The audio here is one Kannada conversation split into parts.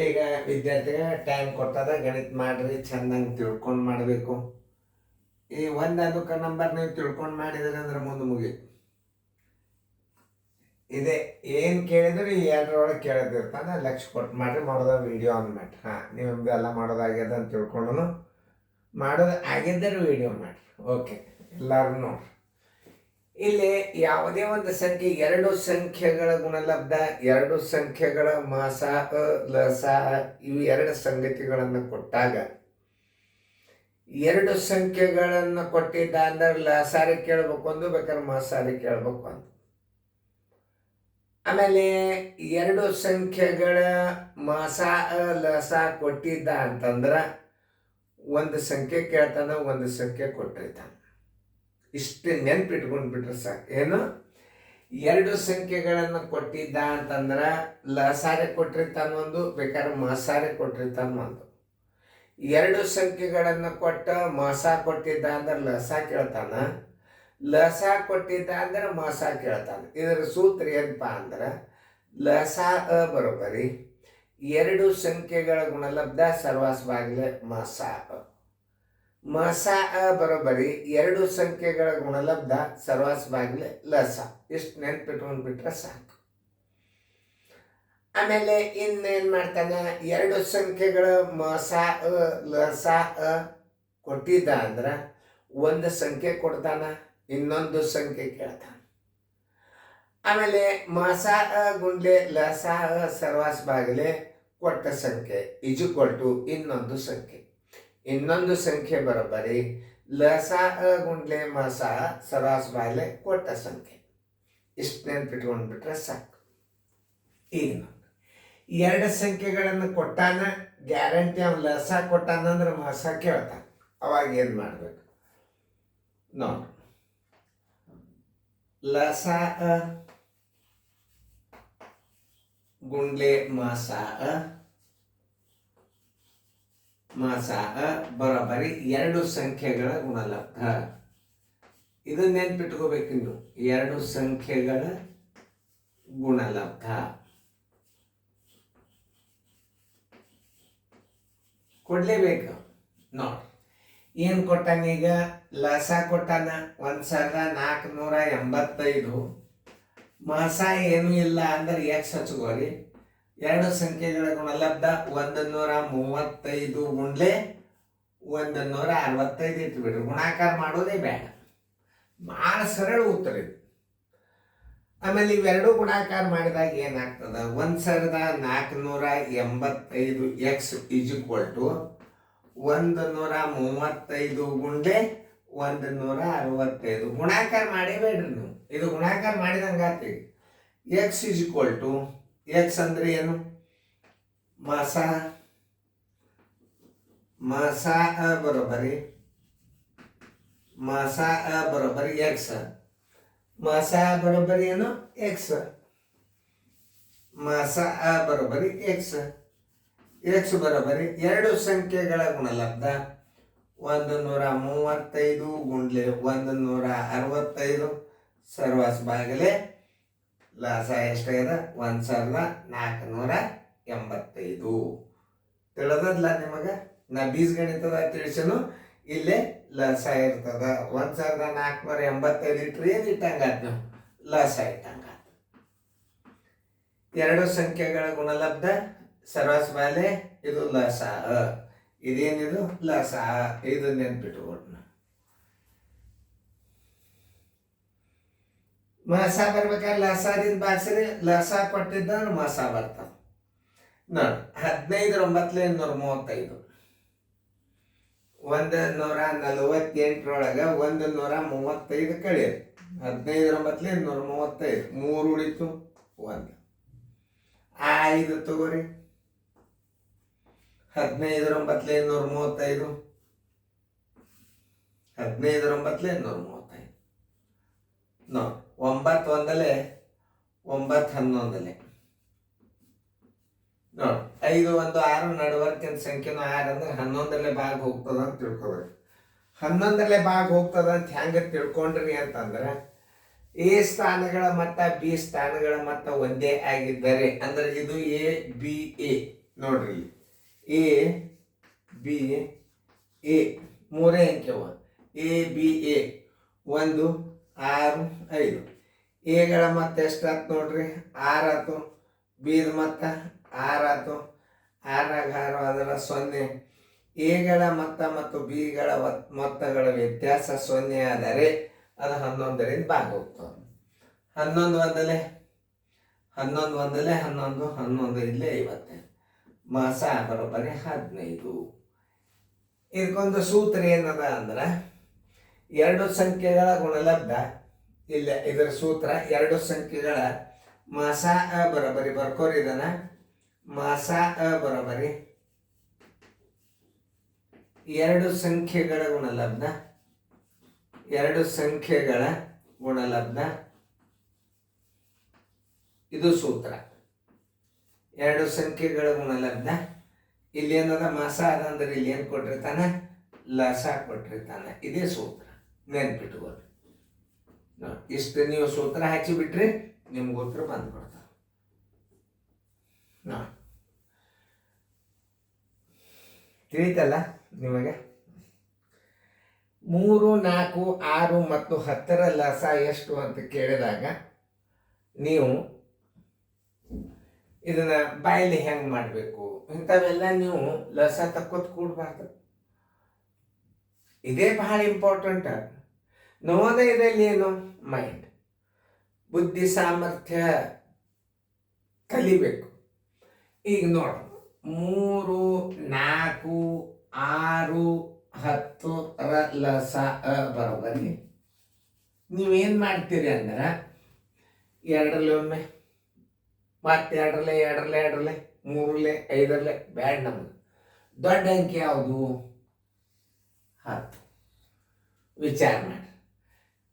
ಈಗ ವಿದ್ಯಾರ್ಥಿಗೆ ಟೈಮ್ ಕೊಟ್ಟದ ಗಣಿತ ಮಾಡ್ರಿ, ಚಂದಂಗೆ ತಿಳ್ಕೊಂಡು ಮಾಡಬೇಕು. ಈ ಅದಕ್ಕೆ ನಂಬರ್ ನೀವು ತಿಳ್ಕೊಂಡು ಮಾಡಿದ್ರಿ ಅಂದ್ರೆ ಮುಂದೆ ಮುಗೀತು. ಇದೆ ಏನು ಕೇಳಿದ್ರೆ ಈ ಎರಡರೊಳಗೆ ಕೇಳೋದಿರ್ತಾನೆ, ಲಕ್ಷ ಕೊಟ್ಟು ಮಾಡ್ರಿ, ಮಾಡೋದ ವಿಡಿಯೋ ಆನ್ ಮಾಡಿ. ನೀವು ಎಲ್ಲ ಮಾಡೋದಾಗ್ಯದ ಅಂತ ತಿಳ್ಕೊಂಡು ಮಾಡೋದು ಆಗಿದ್ದರೆ ವಿಡಿಯೋ ಮಾಡಿರಿ. ಓಕೆ, ಎಲ್ಲರೂ ನೋಡ್ರಿ. ಇಲ್ಲಿ ಯಾವುದೇ ಒಂದು ಸಂಖ್ಯೆ, ಎರಡು ಸಂಖ್ಯೆಗಳ ಗುಣಲಬ್ಧ, ಎರಡು ಸಂಖ್ಯೆಗಳ ಮಾಸ ಲಸ, ಇವು ಎರಡು ಸಂಗತಿಗಳನ್ನು ಕೊಟ್ಟಾಗ, ಎರಡು ಸಂಖ್ಯೆಗಳನ್ನು ಕೊಟ್ಟಿದ್ದ ಅಂದ್ರೆ ಲಸಾರಿ ಕೇಳ್ಬೇಕು ಅಂದು, ಬೇಕಾದ್ರೆ ಮಾಸಾರಿ ಕೇಳ್ಬೇಕು ಅಂತ. ಆಮೇಲೆ ಎರಡು ಸಂಖ್ಯೆಗಳ ಮಾಸ ಲಸ ಕೊಟ್ಟಿದ್ದ ಅಂತಂದ್ರ ಒಂದು ಸಂಖ್ಯೆ ಕೇಳ್ತಾನ, ಒಂದು ಸಂಖ್ಯೆ ಕೊಟ್ಟಿರ್ತಾನ. ಇಷ್ಟು ನೆನ್ಪಿಟ್ಕೊಂಡ್ಬಿಟ್ರೆ ಸಾಕು. ಏನು, ಎರಡು ಸಂಖ್ಯೆಗಳನ್ನು ಕೊಟ್ಟಿದ್ದ ಅಂತಂದ್ರೆ ಲಸಾರೆ ಕೊಟ್ಟಿರ್ತಾನ ಒಂದು, ಬೇಕಾದ್ರೆ ಮಾಸಾರೆ ಕೊಟ್ಟಿರ್ತಾನ ಒಂದು. ಎರಡು ಸಂಖ್ಯೆಗಳನ್ನು ಕೊಟ್ಟ ಮಾಸ ಕೊಟ್ಟಿದ್ದ ಅಂದ್ರೆ ಲಸ ಕೇಳ್ತಾನ, ಲಸ ಕೊಟ್ಟಿದ್ದ ಅಂದ್ರೆ ಮಾಸ ಕೇಳ್ತಾನ. ಇದರ ಸೂತ್ರ ಏನಪ್ಪ ಅಂದ್ರೆ ಲಸ ಬರೋಬರಿ ಎರಡು ಸಂಖ್ಯೆಗಳ ಗುಣಲಬ್ಧ ಸರ್ವಾಸ್ ಬಾಗಿಲೆ ಮಾಸ ಮಾಸ ಬರೋಬರಿ ಎರಡು ಸಂಖ್ಯೆಗಳ ಗುಣಲಬ್ಧ ಸರ್ವಾಸ್ ಬಾಗಿಲೆ ಲಸ. ಇಷ್ಟು ನೆನ್ಪಿಟ್ಕೊಂಡ್ಬಿಟ್ರೆ ಸಾಕು. ಆಮೇಲೆ ಇನ್ನೇನು ಮಾಡ್ತಾನೆ, ಎರಡು ಸಂಖ್ಯೆಗಳ ಮಾಸ ಲಸ ಕೊಟ್ಟಿದ್ದ ಅಂದ್ರೆ ಒಂದು ಸಂಖ್ಯೆ ಕೊಡ್ತಾನ, ಇನ್ನೊಂದು ಸಂಖ್ಯೆ ಕೇಳ್ತಾನ. ಆಮೇಲೆ ಮಾಸ ಗುಂಡ್ಲೆ ಲಸ ಸರ್ವಾಸ್ ಬಾಗಿಲೆ ಕೊಟ್ಟ ಸಂಖ್ಯೆ ಇಜುಕೊಲ್ ಟು ಇನ್ನೊಂದು ಸಂಖ್ಯೆ. ಇನ್ನೊಂದು ಸಂಖ್ಯೆ ಬರೋಬ್ಬರಿ ಲಸ ಗುಂಡ್ಲೆ ಮಾಸ ಸರ್ವಾಸ್ ಬಾಗಿಲೆ ಕೊಟ್ಟ ಸಂಖ್ಯೆ. ಇಷ್ಟು ನೆನ್ಪಿಟ್ಕೊಂಡ್ಬಿಟ್ರೆ ಸಾಕು. ಈಗ ಎರಡು ಸಂಖ್ಯೆಗಳನ್ನು ಕೊಟ್ಟಾನ, ಗ್ಯಾರಂಟಿ ಅವ್ನು ಲಸ ಕೊಟ್ಟಾನಂದ್ರೆ ಮಾಸ ಕೇಳ್ತಾನ. ಅವಾಗ ಏನು ಮಾಡ್ಬೇಕು ನೋಡಿ, ಲಸ ಗುಂಡ್ಲೆ ಮಾಸ ಮಾಸ ಬರೋಬ್ಬರಿ ಎರಡು ಸಂಖ್ಯೆಗಳ ಗುಣಲಬ್ಧ. ಇದು ನೆನ್ಪಿಟ್ಕೋಬೇಕಿನ್ನು, ಎರಡು ಸಂಖ್ಯೆಗಳ ಗುಣಲಬ್ಧ ಕೊಡ್ಲೇಬೇಕು. ನೋಡಿ ಏನು ಕೊಟ್ಟಾನ, ಈಗ ಲಸ ಕೊಟ್ಟಾನ 1485, ಮಾಸ ಏನೂ ಇಲ್ಲ ಅಂದ್ರೆ ಎಕ್ಸ್ ಹಚ್ಕೋರಿ. ಎರಡು ಸಂಖ್ಯೆಗಳ ಗುಣಲಬ್ಧ 135 ಗುಂಡ್ಲೆ 165 ಇಟ್ಬಿಡ್ರಿ. ಗುಣಾಕಾರ ಮಾಡೋದೇ ಬೇಡ, ಭಾಳ ಸರಳ ಉತ್ತರ ಇದು. ಆಮೇಲೆ ಇವೆರಡು ಗುಣಾಕಾರ ಮಾಡಿದಾಗ ಏನಾಗ್ತದ, 1485 ಎಕ್ಸ್ ಇಜುಕ್ವಲ್ ಟು 135 ಗುಂಡ್ಲೆ 165. ಗುಣಾಕಾರ ಮಾಡೇಬೇಡ್ರಿ ನೀವು, ಇದು ಗುಣಾಕಾರ ಮಾಡಿದಂಗೆ ಆಗ್ತೀವಿ. ಎಕ್ಸ್ ಇಜುಕ್ವಲ್ ಟು, ಎಕ್ಸ್ ಅಂದ್ರೆ ಏನು, ಮಾಸ ಮಾಸ ಬರೋಬ್ಬರಿ ಮಾಸ ಬರೋಬ್ಬರಿ ಎಕ್ಸ್. ಮಾಸ ಬರೋಬ್ಬರಿ ಏನು, ಎಕ್ಸ್. ಮಾಸ ಬರೋಬ್ಬರಿ ಎಕ್ಸ್. ಎಕ್ಸ್ ಬರೋಬ್ಬರಿ ಎರಡು ಸಂಖ್ಯೆಗಳ ಗುಣಲಬ್ಧ 135 ಗುಂಡ್ಲೆ 165 ಸರ್ವಾಸ್ ಬಾಗಿಲೆ ಲಸ ಎಷ್ಟಾಗ್ಯದ 1485. ತಿಳಿದಲ್ಲ ನಿಮಗೆ? ನಾ ಬೀಜಗಣಿತದ ತಿಳಿಸನು, ಇಲ್ಲೇ ಲಸ ಇರ್ತದ. 1485 ಇಟ್ರಿ ಏನು ಇಟ್ಟಂಗಾತ್ ನಾವು, ಲಸ ಇಟ್ಟಂಗ. ಎರಡು ಸಂಖ್ಯೆಗಳ ಗುಣಲಬ್ಧ ಸರ್ವಾಸ್ ಬಾಲೆ ಇದು ಲಸ. ಇದೇನಿದು ಲಸ. ಇದು ನೆನ್ಪಿಟ್ಕೊಟ್ಟು ಮಾಸ ಬರ್ಬೇಕಾದ್ರೆ ಲಸಾದಿಂದ ಬಾಕ್ಸ್ರಿ, ಲಸ ಕೊಟ್ಟಿದ್ದ ಮಾಸ ಬರ್ತಾವ ನೋಡಿ. 15 148ರೊಳಗೆ 135 ಕಳಿಯಿರಿ. 15 235, 3 ಉಳಿತು 1. 5 ತಗೋರಿ. 15 235, 15 235 ನೋಡಿ. 9 ಒಂದಲೆ 9 11 ನೋಡಿ. 5 1 6 ನಡುವರ್ಕಿನ ಸಂಖ್ಯೆನೂ 6 ಅಂದ್ರೆ 11ರಲ್ಲೇ ಭಾಗ ಹೋಗ್ತದ ಅಂತ ತಿಳ್ಕೊಬೇಕು. 11ರಲ್ಲೇ ಭಾಗ ಹೋಗ್ತದ ಅಂತ ಹೆಂಗೆ ತಿಳ್ಕೊಂಡ್ರಿ ಅಂತಂದ್ರೆ, ಎ ಸ್ಥಾನಗಳ ಮತ್ತು ಬಿ ಸ್ಥಾನಗಳ ಮೊತ್ತ ಒಂದೇ ಆಗಿದ್ದರೆ ಅಂದ್ರೆ ಇದು ಎ ಬಿ ಎ ನೋಡ್ರಿ ಎ ಬಿ ಎ ಮೂರೇ ಅಂಕೆವ ಎ ಬಿ ಎ 1 6 5 ಎಗಳ ಮತ್ತೆ ಎಷ್ಟಾಯ್ತು ನೋಡ್ರಿ 6 ಆಯ್ತು, ಬಿದ ಮತ್ತೆ 6 ಆಯ್ತು, 6 ಅದರ 0. ಎಗಳ ಮೊತ್ತ ಮತ್ತು ಬಿಗಳ ಮೊತ್ತಗಳ ವ್ಯತ್ಯಾಸ 0 ಆದರೆ ಅದು 11ರಿಂದ ಭಾಗ ಹೋಗ್ತದೆ. 11 ಒಂದಲೇ 11 ಇಲ್ಲೇ 50 ಮಾಸ ಬರೋಬ್ಬರಿ 15. ಇದಕ್ಕೊಂದು ಸೂತ್ರ ಏನದ ಅಂದ್ರೆ 2 ಸಂಖ್ಯೆಗಳ ಗುಣಲಬ್ಧ. ಇಲ್ಲ, ಇದರ ಸೂತ್ರ 2 ಸಂಖ್ಯೆಗಳ ಮಾಸ ಬರೋಬ್ಬರಿ ಬರ್ಕೋರಿ ಇದನ್ನ. ಮಾಸ ಬರೋಬ್ಬರಿ 2 ಸಂಖ್ಯೆಗಳ ಗುಣಲಬ್ಧ. 2 ಸಂಖ್ಯೆಗಳ ಗುಣಲಬ್ಧ ಇದು ಸೂತ್ರ. 2 ಸಂಖ್ಯೆಗಳ ಗುಣಲಬ್ಧ. ಇಲ್ಲಿ ಏನದ ಮಾಸ ಅದ ಅಂದ್ರೆ ಇಲ್ಲಿ ಏನು ಕೊಟ್ಟಿರ್ತಾನೆ, ಲಸ ಕೊಟ್ಟಿರ್ತಾನೆ. ಇದೇ ಸೂತ್ರ, ನೆನ್ಪಿಟ್ಕೊಳ್ಳಿ. ಇಷ್ಟು ನೀವು ಸೂತ್ರ ಹಚ್ಚಿಬಿಟ್ರೆ ನಿಮ್ಗೆ ಉತ್ತರ ಬಂದ್ಬಿಡ್ತಾವೆ. ತಿಳಿತಲ್ಲ ನಿಮಗೆ? 3, 4, 6 ಮತ್ತು 10ರ ಲಸ ಎಷ್ಟು ಅಂತ ಕೇಳಿದಾಗ ನೀವು ಇದನ್ನ ಬಾಯಲ್ಲಿ ಹೆಂಗೆ ಮಾಡಬೇಕು ಇಂಥವೆಲ್ಲ ನೀವು ಲಸ ತಕ್ಕೋತ್ ಕೂಡಬಾರ್ದು. ಇದೇ ಬಹಳ ಇಂಪಾರ್ಟೆಂಟ್. ನವೋದಯದಲ್ಲಿ ಏನು ಮೈಂಡ್, ಬುದ್ಧಿ ಸಾಮರ್ಥ್ಯ ಕಲಿಬೇಕು. ಈಗ ನೋಡ 3, 4, 6, 10ರ ಲಸ ಬರೋಬರಿ ನೀವೇನು ಮಾಡ್ತೀರಿ ಅಂದ್ರೆ 2ರಲ್ಲಿ ಒಮ್ಮೆ, ಮತ್ತೆ 2ರಲ್ಲಿ 3ರಲ್ಲಿ 5ರಲ್ಲಿ ಬ್ಯಾಡ್. ನಮಗೆ ದೊಡ್ಡ ಅಂಕಿ ಯಾವುದು? 10. ವಿಚಾರ ಮಾಡಿ,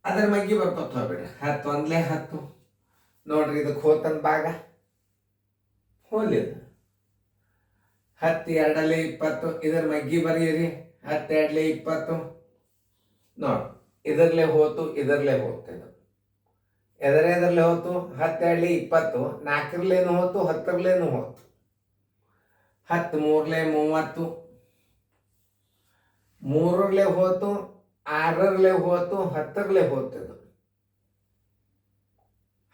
ಅದ್ರ ಮಗ್ಗಿ ಬರ್ಕೊತ ಹೋಗ್ಬಿಡ್ರಿ. 10 1 10 ನೋಡ್ರಿ, ಇದಕ್ಕೆ ಹೋತನ್ ಭಾಗ ಹೋಲಿಲ್ಲ. 10 2ರಲ್ಲಿ 20 ಇದರ ಮಗ್ಗಿ ಬರೀರಿ. 10 2ರಲ್ಲಿ 20 ನೋಡಿ, ಇದರಲ್ಲೇ ಹೋತು, ಇದರಲ್ಲೇ ಹೋಗ್ತದೆ. ಎದರಲ್ಲೇ ಹೋತು? 10 2ರಲ್ಲಿ 20, 4ರಲ್ಲೇನು ಹೋತು, 10ರಲ್ಲೇನು ಹೋತು. 10 3ರಲ್ಲಿ 30, 3ರಲ್ಲೇ ಹೋತು, 6ರಲ್ಲೇ ಹೋತು, 10ರಲ್ಲೇ ಹೋಗ್ತದೆ.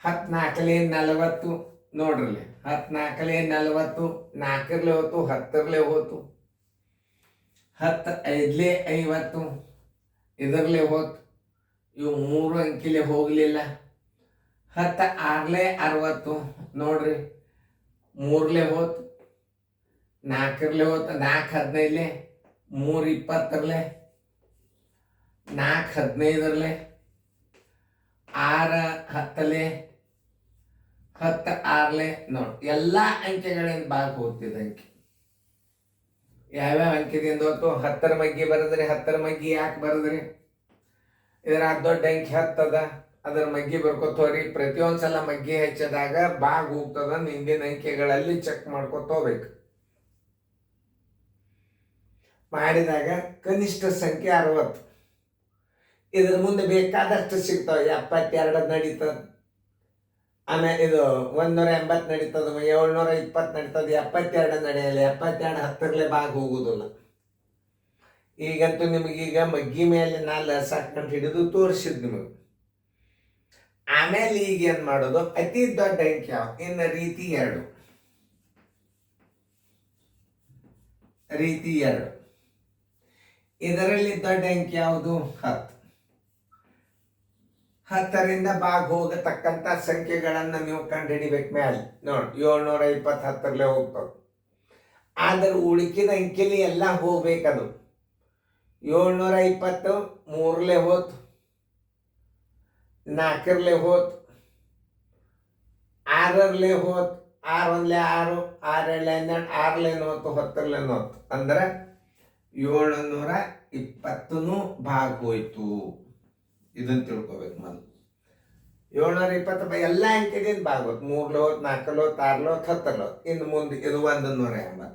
10 4ರಲ್ಲಿ 40 ನೋಡ್ರಲ್ಲಿ, 10 4ರಲ್ಲಿ 40, 4ರಲ್ಲೇ ಹೋತು, 10ರಲ್ಲೇ ಹೋತು. 10 5ರಲ್ಲಿ 50 ಇದರಲ್ಲೇ ಹೋತು. ಇವು 3 ಅಂಕಿಲೆ ಹೋಗಲಿಲ್ಲ. 10 6ರಲ್ಲಿ 60 ನೋಡ್ರಿ, 3ರಲ್ಲೇ ಹೋತು, 4ರಲ್ಲೇ ಹೋತು. 4 15ರಲ್ಲಿ, 3 20ರಲ್ಲೇ, 4 15ರಲ್ಲೇ, 6 10ರಲ್ಲಿ, 10 6ರಲ್ಲಿ ನೋಡಿ. ಎಲ್ಲ ಅಂಕೆಗಳಿಂದ ಭಾಗ ಹೋಗ್ತಿದ್ದ ಅಂಕಿ ಯಾವ್ಯಾವ ಅಂಕಿದಿಂದ ಹೋತು? 10ರ ಮಗ್ಗಿ ಬರೆದ್ರಿ. 10ರ ಮಗ್ಗಿ ಯಾಕೆ ಬರೆದ್ರಿ? ಇದರ ದೊಡ್ಡ ಅಂಕಿ 10 ಅದ, ಅದರ ಮಗ್ಗಿ ಬರ್ಕೊತೋರಿ. ಪ್ರತಿಯೊಂದು ಸಲ ಮಗ್ಗಿ ಹೆಚ್ಚಿದಾಗ ಭಾಗ ಹೋಗ್ತದ. ಹಿಂದಿನ ಅಂಕೆಗಳಲ್ಲಿ ಚೆಕ್ ಮಾಡ್ಕೊತ ಹೋಗ್ಬೇಕು. ಮಾಡಿದಾಗ ಕನಿಷ್ಠ ಸಂಖ್ಯೆ 60. ಇದ್ರ ಮುಂದೆ ಬೇಕಾದಷ್ಟು ಸಿಗ್ತಾವೆ. 72 ನಡೀತದ, ಆಮೇಲೆ ಇದು 180 ನಡೀತದ, 720 ನಡೀತದ, 72 ನಡೆಯಲ್ಲ. 72 10ರಲ್ಲೇ ಭಾಗ ಹೋಗುದಿಲ್ಲ. ಈಗಂತೂ ನಿಮಗೀಗ ಮಗ್ಗಿ ಮೇಲೆ ನಾ ಲಸ ಹಾಕೊಂಡು ಹಿಡಿದು ತೋರಿಸಿದ್ ನಿಮಗೆ. ಆಮೇಲೆ ಈಗ ಏನ್ ಮಾಡೋದು? ಅತಿ ದೊಡ್ಡ ಅಂಕಿ ಯಾವ? ಇನ್ನು ರೀತಿ 2. ರೀತಿ 2 ಇದರಲ್ಲಿ ದೊಡ್ಡ ಅಂಕಿ ಯಾವುದು? 10. 10ರಿಂದ ಭಾಗ ಹೋಗತಕ್ಕಂಥ ಸಂಖ್ಯೆಗಳನ್ನು ನೀವು ಕಂಡು ಹಿಡಿಬೇಕು. ಮೇಲೆ ನೋಡಿ, 720 10ರಲ್ಲೇ ಹೋಗ್ತದೆ. ಆದ್ರೆ ಉಳಿಕಿದ ಅಂಕಿಲಿ ಎಲ್ಲ ಹೋಗ್ಬೇಕದು. 720 3ರಲ್ಲೇ ಹೋತು, 4ರಲ್ಲೇ ಹೋತು, 6ರಲ್ಲೇ ಹೋತು, 6 1 6, 6 2 12, 6ರಲ್ಲೇನು ಹೋತು, 10ರಲ್ಲೇನು ಹೋತು. ಅಂದ್ರೆ 720 ಭಾಗ ಹೋಯ್ತು. ಇದನ್ನು ತಿಳ್ಕೊಬೇಕು. ಮೊದಲು 720 ಎಲ್ಲ ಅಂಕಿದಿಂದ ಭಾಗ ಹೋತು. 3ರಲ್ಲಿ ಹೋತು, 4ರಲ್ಲಿ ಹೋತು, 6ರಲ್ಲಿ ಹೋತು, 10ರಲ್ಲಿ ಹೋತು. ಇನ್ನು ಮುಂದೆ ಇದು 180.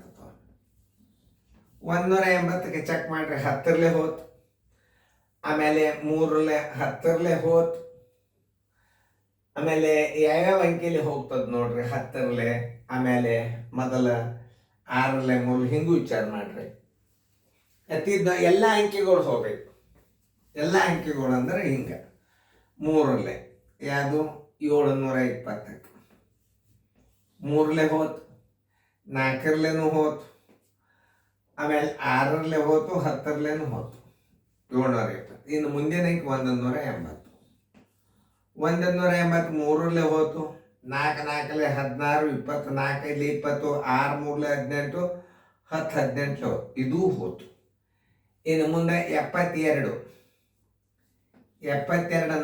180ಕ್ಕೆ ಚೆಕ್ ಮಾಡ್ರಿ. 10ರಲ್ಲೇ ಹೋತು, ಆಮೇಲೆ 3ರಲ್ಲಿ 10ರಲ್ಲೇ ಹೋತು. ಆಮೇಲೆ ಯಾವ್ಯಾವ ಅಂಕಿಲಿ ಹೋಗ್ತದ ನೋಡ್ರಿ? 10ರಲ್ಲೇ, ಆಮೇಲೆ ಮೊದಲ 6 3 ಹಿಂಗೂ ವಿಚಾರ ಮಾಡ್ರಿ. ಎಲ್ಲ ಅಂಕಿಗಳು ಹೋಗ್ಬೇಕು. ಎಲ್ಲ ಅಂಕಿಗಳು ಅಂದ್ರೆ ಹಿಂಗೆ 3 ಯಾವುದು 720 3 ಹೋತು, 4 ಹೋತು, ಆಮೇಲೆ 6 ಹೋತು, 10 ಹೋತು 720. ಇನ್ನು ಮುಂದಿನ ಅಂಕಿ 180. 180 3 ಹೋತು, 4 4 16 20, 4 5 20, 6 3 18, 10 18 ಇದೂ ಹೋತು. ಇನ್ನು ಮುಂದೆ 72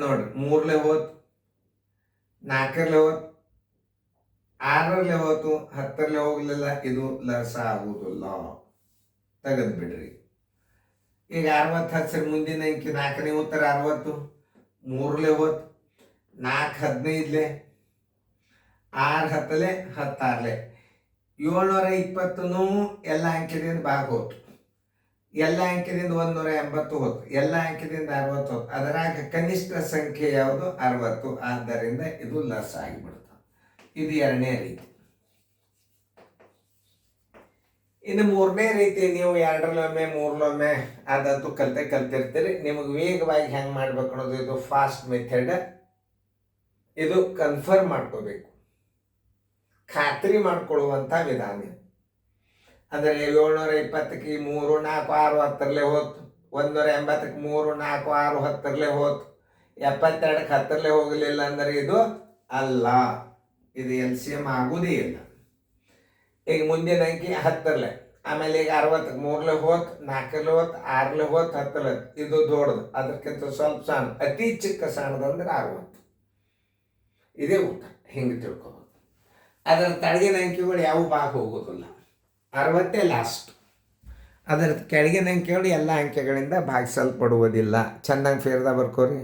ನೋಡ್ರಿ 3 ಹೋತು, 4 ಹೋತು, 6 ಹೋತು, 10 ಹೋಗ್ಲಿಲ್ಲ, ಇದು ಲಸ ಆಗುವುದಿಲ್ಲ, ತೆಗೆದು ಬಿಡ್ರಿ. ಈಗ 60 ಹಚ್ಚಿರ ಮುಂದಿನ ಅಂಕಿ 4ನೇ ಉತ್ತರ 60, 3 ಹೋತು, 4 15, 6 10, 16 720 ಎಲ್ಲ ಅಂಕಿದಿಂದ ಭಾಗ ಹೋತು. ಎಲ್ಲ ಅಂಕಿದಿಂದ 180 ಹೋತು, ಎಲ್ಲ ಅಂಕಿದಿಂದ 60 ಹೋತು. ಅದರಾಗ ಕನಿಷ್ಠ ಸಂಖ್ಯೆ ಯಾವುದು 60. ಆದ್ದರಿಂದ ಇದು ಲಸ್ ಆಗಿಬಿಡ್ತದೆ. ಇದು 2ನೇ ರೀತಿ. ಇನ್ನು 3ನೇ ರೀತಿ ನೀವು 2ರಲ್ಲೊಮ್ಮೆ 3ರಲ್ಲೊಮ್ಮೆ ಅದಂತೂ ಕಲ್ತಿರ್ತೀರಿ. ನಿಮಗೆ ವೇಗವಾಗಿ ಹೆಂಗೆ ಮಾಡ್ಬೇಕು ಅನ್ನೋದು ಇದು ಫಾಸ್ಟ್ ಮೆಥಡ್. ಇದು ಕನ್ಫರ್ಮ್ ಮಾಡ್ಕೋಬೇಕು, ಖಾತ್ರಿ ಮಾಡ್ಕೊಳ್ಳುವಂಥ ವಿಧಾನ. ಅಂದರೆ 720ಕ್ಕೆ 3 4 6 10 ಹೋತು, 180ಕ್ಕೆ 3 4 6 10 ಹೋತು, 72ಕ್ಕೆ 10 ಹೋಗಲಿಲ್ಲ ಅಂದರೆ ಇದು ಅಲ್ಲ, ಇದು LCM ಆಗುವುದೇ ಇಲ್ಲ. ಈಗ ಮುಂದಿನ ಅಂಕಿ 10, ಆಮೇಲೆ ಈಗ 60ಕ್ಕೆ 3 ಹೋತು, 4 ಹೋತು, 6 ಹೋತು, 10 ಇದು ದೊಡ್ಡದು. ಅದಕ್ಕಿಂತ ಸ್ವಲ್ಪ ಸಣ್ಣ, ಅತಿ ಚಿಕ್ಕ ಸಣ್ಣದಂದ್ರೆ 60. ಇದೇ ಊಟ. ಹಿಂಗೆ ತಿಳ್ಕೊಬೋದು. ಅದರ ತಳಗಿನ ಅಂಕಿಗಳು ಯಾವ ಭಾಗ ಹೋಗೋದಿಲ್ಲ, 60 ಲಾಸ್ಟ್. ಅದರ ಕೆಳಗಿನ ಅಂಕಿಗಳು ಎಲ್ಲ ಅಂಕೆಗಳಿಂದ ಭಾಗಿಸಲ್ಪಡುವುದಿಲ್ಲ. ಚೆನ್ನಾಗಿ ಫೇರ್ದ ಬರ್ಕೋರಿ.